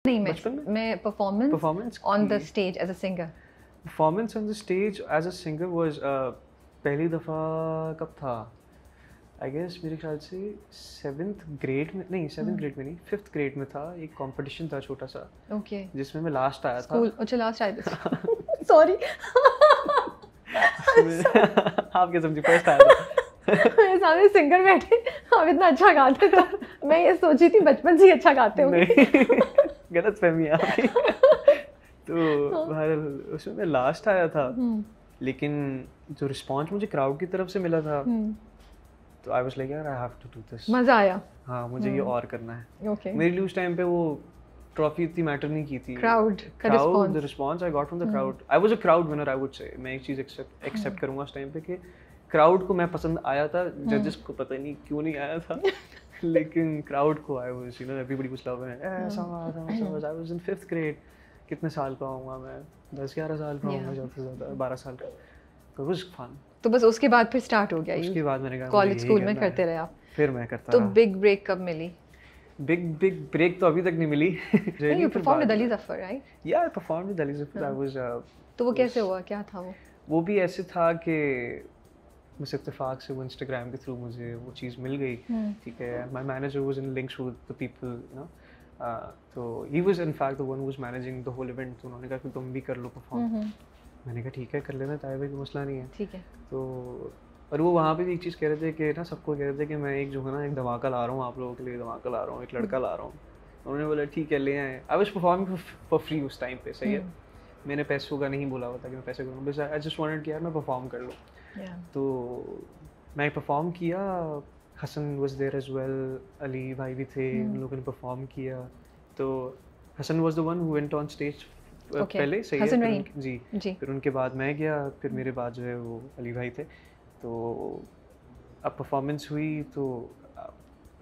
नहीं, बचपन में मैं performance performance on the stage as a singer. Performance on the stage as a singer was पहली दफ़ा कब था? आई गेस मेरे ख्याल से 7th ग्रेड में नहीं, 7th ग्रेड में नहीं, 5th ग्रेड में था। एक कंपटीशन था छोटा सा, ओके, जिसमें मैं लास्ट आया था। स्कूल अच्छा लास्ट आए थे। सॉरी। उसमें आप क्या समझी, फर्स्ट आया था। मेरे सामने सिंगर बैठे, आप इतना अच्छा गाते तो मैं ये सोची थी बचपन से ही अच्छा गाते होंगे। नहीं, गलत फहमी है आपकी। तो बहरहाल उसमें मैं लास्ट आया था, लेकिन जो रिस्पॉन्स मुझे क्राउड की तरफ से मिला था, तो आई वाज लाइक यार I have to do this. मजा आया। हाँ, मुझे ये और करना है। ओके, मेरे लिए उस टाइम पे वो ट्रॉफी इतनी मैटर नहीं की थी। क्राउड का the response. Response I got from the crowd, I was a crowd winner. I would say मैं एक चीज़ एक्सेप्ट करूंगा उस टाइम पे कि क्राउड को मैं पसंद आया था, जजेस को पता नहीं क्यों नहीं आया था। लेकिन क्राउड को I was, you know, everybody was loving it. ऐसा I was in 5th grade. कितने साल का होऊंगा मैं? 10-11 साल का होऊंगा ज़्यादा से ज़्यादा, 12 साल का। तो वाज फन। तो बस उसके बाद फिर स्टार्ट हो गया ये, उसके बाद मैंने कहा कॉलेज स्कूल में करते रहे आप? फिर मैं करता तो रहा। बिग ब्रेक कब मिली? बिग ब्रेक तो अभी तक नहीं मिली। You perform with Ali Zafar, right? Yeah I perform with Ali Zafar. I was तो वो कैसे हुआ, क्या था वो? वो भी ऐसे था कि बस इत्तेफाक से वो इंस्टाग्राम के थ्रू मुझे वो चीज़ मिल गई। ठीक है, my manager was in links with the people, you know, तो he was in fact the one who was managing the whole event. तो उन्होंने कहा कि तुम भी कर लो परफॉर्म। मैंने कहा ठीक है, कर लेना, ताए भाई कोई मसला नहीं है। ठीक है। तो और वो वहाँ पे भी एक चीज़ कह रहे थे कि ना, सबको कह रहे थे कि मैं एक जो है ना, एक धमाका ला रहा हूँ आप लोगों के लिए, धमाका ला रहा हूँ, एक लड़का ला रहा हूँ। उन्होंने बोला ठीक है, ले आए। I was performing for free उस टाइम पे, सही है। मैंने पैसों का नहीं बोला हुआ था कि मैं पैसे करूँ, बस आई जस्ट वांटेड कि यार मैं परफॉर्म कर लूँ। तो मैं परफॉर्म किया, Hasan was there as well, Ali भाई भी थे, उन लोगों ने परफॉर्म किया। तो Hasan was the one who went on stage पहले, सही हसन है, रहीम। जी। फिर उनके बाद मैं गया, फिर मेरे बाद जो है वो अली भाई थे। तो अब परफॉर्मेंस हुई तो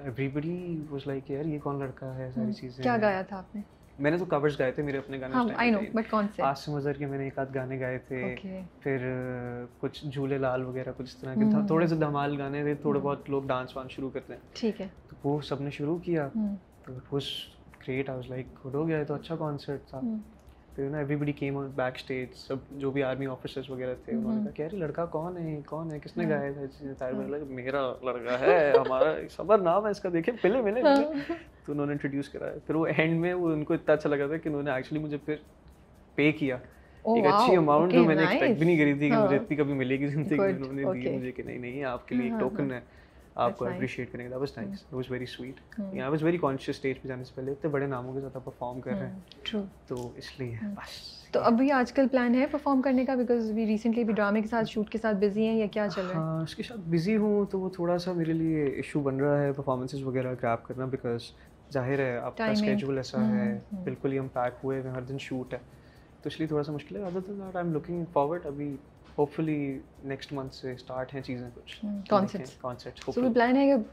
एवरीबडी वाज लाइक यार ये कौन लड़का है, सारी चीज़ें। क्या गाया था आपने? मैंने तो कवर्स गाए थे, मेरे अपने गाने। हाँ, आई नो, बट कौन से? आसिम अजहर के मैंने एक आध गाने गाए थे। Okay. फिर कुछ झूले लाल वगैरह, कुछ इस तरह के थोड़े से धमाल गाने थे। थोड़े बहुत लोग डांस वांस शुरू करते हैं, ठीक है। तो वो सबने शुरू किया। तो it was great. I was like good हो गया, तो अच्छा कॉन्सर्ट था। फिर ना everybody came on back stage, सब जो भी आर्मी ऑफिसर्स वगैरह थे, उन्होंने कहा कि यार ये लड़का कौन है, किसने गाया था? तार बोला मेरा लड़का है, हमारा सबर नाम है इसका, देखिए मिले। तो उन्होंने इंट्रोड्यूस कराया। फिर वो एंड में वो उनको इतना अच्छा लगा था कि उन्होंने एक्चुअली मुझे फिर पे किया एक अच्छी अमाउंट, जो मैंने एक्सपेक्ट भी नहीं करी थी कि मुझे इतनी कभी मिलेगी जिंदगी में। उन्होंने दी मुझे कि नहीं आपके लिए एक टोकन है, आपको अप्रिशिएट करेंगे। That was nice, it was very sweet. I was very conscious stage पे जाने से पहले, इतने बड़े नामों के साथ परफॉर्म कर रहे हैं। ट्रू। तो इसलिए बस। तो अभी आजकल प्लान है परफॉर्म करने का? बिकॉज वी रिसेंटली भी ड्रामे के साथ, शूट के साथ बिजी हैं, या क्या चल रहा है? हाँ, उसके साथ बिजी हूँ, तो वो थोड़ा सा मेरे लिए इशू बन रहा है परफॉर्मेंसेस वगैरह ग्रैब करना, बिकॉज जाहिर है आपका स्केड्यूल ऐसा है, बिल्कुल ही हम पैक हुए हैं, हर दिन शूट है, तो इसलिए थोड़ा सा मुश्किल है। Other than that I am looking forward. अभी होपफुली नेक्स्ट मंथ से स्टार्ट हैं चीज़ें, कुछ कॉन्सर्ट्स। सो प्लान है कि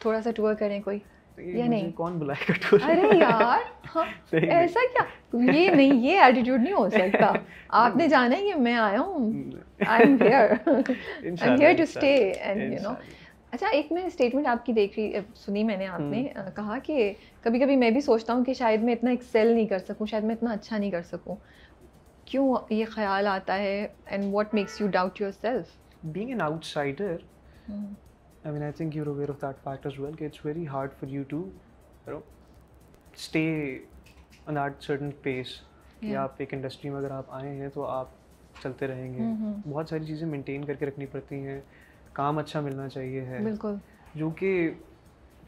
थोड़ा सा टूर करें कोई, या नहीं? कौन बुलाएगा टूर? अरे यार, हाँ, ऐसा क्या? ये नहीं, ये एटीट्यूड नहीं हो सकता। आपने जाना है कि मैं आया हूँ, I am here to stay, and you know. अच्छा, एक मैं स्टेटमेंट आपकी सुनी मैंने, आपने कहा कि कभी कभी मैं भी सोचता हूँ कि शायद मैं इतना एक्सेल नहीं कर सकूँ, शायद मैं इतना अच्छा नहीं कर सकूँ। क्यों ये ख्याल आता है, and what makes you doubt yourself? Being an outsider, I mean, I think you're aware of that fact as well. It's very hard for you to, you know, stay on that certain pace. कि आप एक industry में अगर आप आए हैं तो आप चलते रहेंगे। बहुत सारी चीज़ें मेंटेन करके रखनी पड़ती हैं, काम अच्छा मिलना चाहिए है, बिल्कुल, जो कि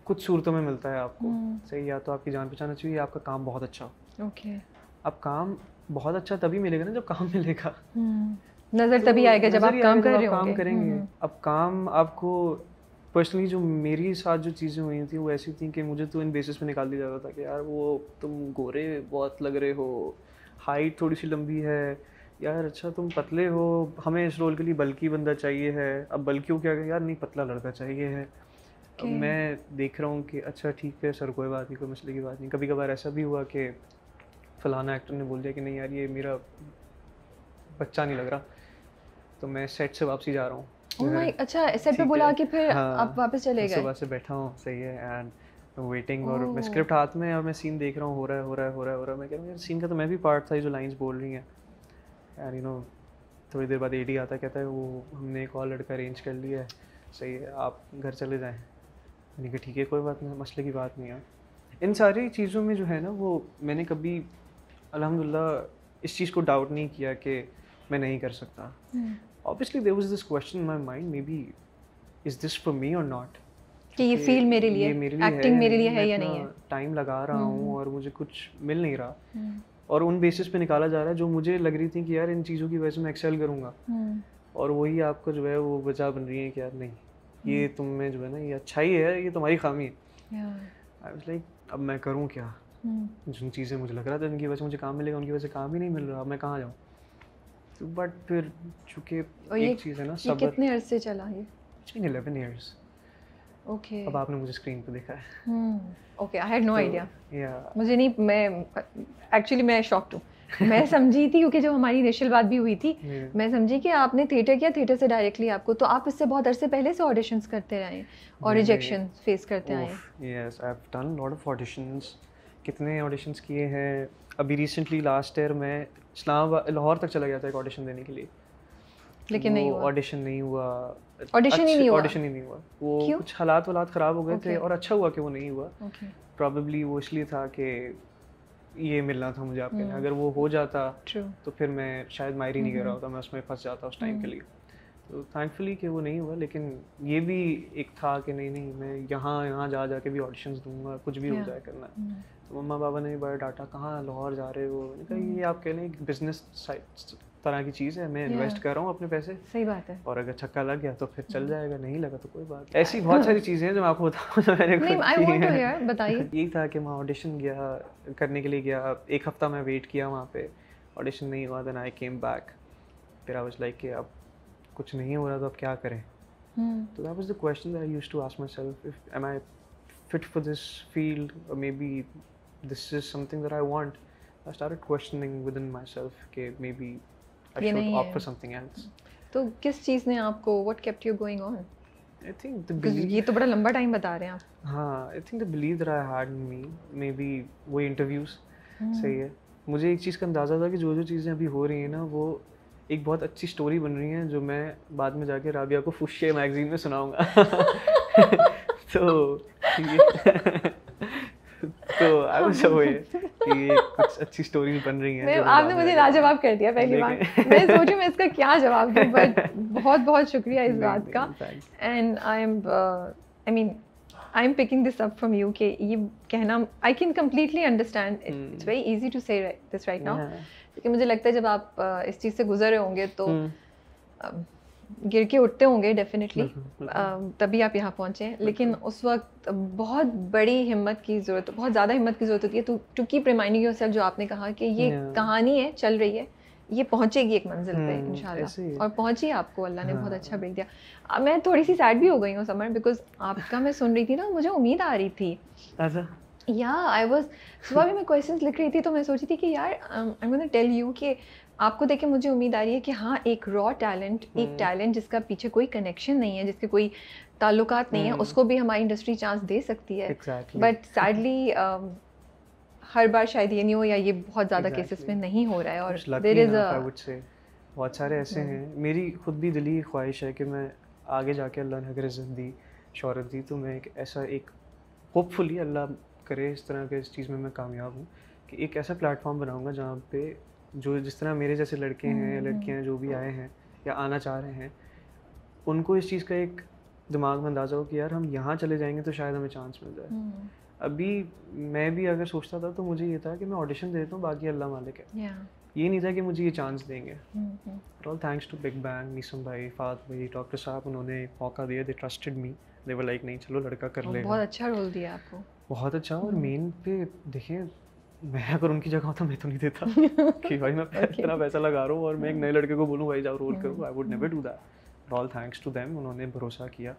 कुछ सूरतों में मिलता है आपको। सही, या तो आपकी जान पहचान अच्छी, या आपका काम बहुत अच्छा हो। ओके। अब काम बहुत अच्छा तभी मिलेगा ना जब काम मिलेगा। नज़र तभी आएगा जब आप काम कर रहे होंगे। काम करेंगे। अब काम आपको पर्सनली, जो मेरी साथ जो चीज़ें हुई थी वो ऐसी थी कि मुझे तो इन बेसिस पे निकाल दिया जाता था कि यार वो तुम गोरे बहुत लग रहे हो, हाइट थोड़ी सी लंबी है, यार अच्छा तुम पतले हो, हमें इस रोल के लिए बल्कि बंदा चाहिए है। अब बल्कि हो क्या, यार नहीं पतला लड़का चाहिए है। अब मैं देख रहा हूँ कि अच्छा ठीक है सर, कोई बात नहीं, कोई मसले की बात नहीं। कभी कभार ऐसा भी हुआ कि फलाना एक्टर ने बोल दिया कि नहीं यार ये मेरा बच्चा नहीं लग रहा, तो मैं सेट से वापसी जा रहा हूँ। अच्छा, सेट पे बुला के फिर आप वापस चले गए? सुबह से बैठा हूँ, सही है, एंड वेटिंग और मैं स्क्रिप्ट हाथ में और मैं सीन देख रहा हूँ, हो रहा है। मैं कह रहा हूँ यार सीन का तो मैं भी पार्ट था, ये जो लाइंस बोल रही हैं यार, यू नो। थोड़ी देर बाद एडी आता कहता है वो हमने एक और लड़का अरेंज कर लिया है, सही है आप घर चले जाएँ। मैंने कहा ठीक है कोई बात नहीं, मसले की बात नहीं है। इन सारी चीज़ों में जो है ना वो मैंने कभी अल्हम्दुलिल्लाह इस चीज़ को डाउट नहीं किया कि मैं नहीं कर सकता। Obviously there was this question in my mind, maybe is this for me और नॉट, कि ये फील्ड मेरे लिए, एक्टिंग मेरे लिए है या नहीं है। टाइम लगा रहा हूँ और मुझे कुछ मिल नहीं रहा, और उन बेसिस पे निकाला जा रहा है जो मुझे लग रही थी कि यार इन चीज़ों की वजह से मैं एक्सेल करूँगा, और वही आपको जो है वो वजह बन रही है कि यार नहीं ये तुम में जो है ना ये अच्छाई है, ये तुम्हारी खामी है। आई वाज लाइक अब मैं करूँ क्या? जिन चीज़ें मुझे लग रहा था जिनकी वजह से मुझे काम मिलेगा उनकी वजह से काम ही नहीं मिल रहा, मैं कहाँ जाऊँ? तो बट फिर चूँकि एक चीज़ है ना सब्र। कितने अर्से चला ये? It's been 11 years. ओके। अब आपने मुझे स्क्रीन पे देखा है। Okay, I had no idea. या मुझे नहीं, मैं एक्चुअली मैं शॉक्ड हूँ। मैं समझी थी क्योंकि जब हमारी इनिशियल बात भी हुई थी मैं समझी कि आपने थिएटर किया, थिएटर से डायरेक्टली आपको, तो आप इससे बहुत अरसे पहले से ऑडिशंस करते रहे और रिजेक्शन फेस करते आए। Yes, I have done lot of auditions. कितने ऑडिशंस किए हैं। अभी रिसेंटली लास्ट ईयर मैं इस्लामाबाद लाहौर तक चला गया था एक ऑडिशन देने के लिए, लेकिन नहीं हुआ। ऑडिशन नहीं हुआ। ऑडिशन ही नहीं हुआ। वो क्यों? कुछ हालात ख़राब हो गए थे, और अच्छा हुआ कि वो नहीं हुआ। प्रॉबेबली वो इसलिए था कि ये मिलना था मुझे आपके, अगर वो हो जाता तो फिर मैं शायद मायरी नहीं कर रहा होता, मैं उसमें फंस जाता उस टाइम के लिए। तो थैंकफुली कि वो नहीं हुआ, लेकिन ये भी एक था कि नहीं मैं यहाँ जा के भी ऑडिशंस दूंगा, कुछ भी हो जाए करना। तो मम्मा पापा ने भी बड़ा डांटा, कहाँ लाहौर जा रहे हो? मैंने कहा ये आप कह लें एक बिजनेस तरह की चीज़ है, मैं इन्वेस्ट कर रहा हूँ अपने पैसे। सही बात है। और अगर छक्का लग गया तो फिर चल जाएगा, नहीं लगा तो कोई बात। ऐसी बहुत सारी चीज़ें हैं जो मैं आपको बताऊँ मैंने नहीं, बताइए। यही था कि मैं ऑडिशन करने के लिए गया, एक हफ्ता मैं वेट किया वहाँ पे, ऑडिशन नहीं हुआ, देन आई केम बैक। फिर आई वाज लाइक कि अब कुछ नहीं हो रहा तो अब क्या करें। तो that was the question that I used to ask myself, if am I fit for this field और maybe this is something that I want. I started questioning within myself कि maybe I should opt for something else. तो किस चीज़ ने आपको, what kept you going on? I think the belief, ये तो बड़ा लंबा time बता रहे हैं आप। हाँ, I think the belief that I had in me, maybe वो interviews सही है। मुझे एक चीज़ का अंदाज़ा था कि जो चीज़ें अभी हो रही हैं ना वो एक बहुत अच्छी स्टोरी बन रही हैं जो मैं बाद में जाके राबिया को फुशे मैगजीन में सुनाऊंगा। तो आई वाज अवेयर कि कुछ अच्छी स्टोरीज बन रही हैं। आपने मुझे लाजवाब कर दिया पहली बार। मैं सोचूं मैं इसका क्या जवाब दूं, बट बहुत बहुत शुक्रिया इस बात का। And I am picking this up from you कि ये कहना, I can completely understand, it's very easy to say this right now, क्योंकि मुझे लगता है जब आप इस चीज़ से गुजरे होंगे तो गिर के उठते होंगे डेफिनेटली, तभी आप यहाँ पहुँचे। लेकिन उस वक्त बहुत बड़ी हिम्मत की ज़रूरत, बहुत ज़्यादा हिम्मत की ज़रूरत होती है टू कीप रिमाइंडिंग योरसेल्फ, जो आपने कहा कि ये कहानी है, चल रही है, ये पहुँचेगी एक मंजिल पे इंशाल्लाह, और पहुँची आपको, अल्लाह ने बहुत अच्छा ब्रेक दिया। मैं थोड़ी सी सैड भी हो गई हूँ समर, बिकॉज आपका मैं सुन रही थी ना, मुझे उम्मीद आ रही थी। या आई वाज, सुबह भी मैं क्वेश्चंस लिख रही थी तो मैं सोची थी कि यार I am gonna tell you कि आपको देख के मुझे उम्मीद आ रही है कि हाँ, एक रॉ टैलेंट, एक टैलेंट जिसका पीछे कोई कनेक्शन नहीं है, जिसके कोई ताल्लुकात नहीं है, उसको भी हमारी इंडस्ट्री चांस दे सकती है। बट सैडली हर बार शायद ये नहीं हो, या ये बहुत ज़्यादा केसेस में नहीं हो रहा है। और देयर इज़ बहुत सारे ऐसे हैं। मेरी खुद भी दिली ख्वाहिश है कि मैं आगे जाके, अल्लाह ने अगर इज़्ज़त दी, शोहरत दी, तो मैं एक ऐसा, एक होपफुली अल्लाह करे इस तरह के इस चीज़ में मैं कामयाब हूँ कि एक ऐसा प्लेटफॉर्म बनाऊँगा जहाँ पे जो जिस तरह मेरे जैसे लड़के हैं, लड़कियाँ जो भी आए हैं या आना चाह रहे हैं, उनको इस चीज़ का एक दिमाग में अंदाज़ा हो कि यार हम यहाँ चले जाएंगे तो शायद हमें चांस मिल जाए। अभी मैं भी अगर सोचता था तो मुझे ये था कि मैं ऑडिशन दे देता हूँ, बाकी अल्लाह मालिक है। ये नहीं था कि मुझे ये चांस देंगे। All thanks to big bang, नीसम भाई, फात भाई, डॉक्टर साहब, उन्होंने मौका दिया, दे trusted me, they were like नहीं चलो लड़का कर लेगा। बहुत अच्छा रोल दिया आपको, बहुत अच्छा। और मेन पे देखें, मैं अगर उनकी जगह होता मैं तो नहीं देता कि भाई मैं इतना पैसा लगा रहा हूँ और मैं एक नए लड़के को बोलूँ भाई जाओ रोल करो, I would never do that. All thanks to them, उन्होंने भरोसा किया।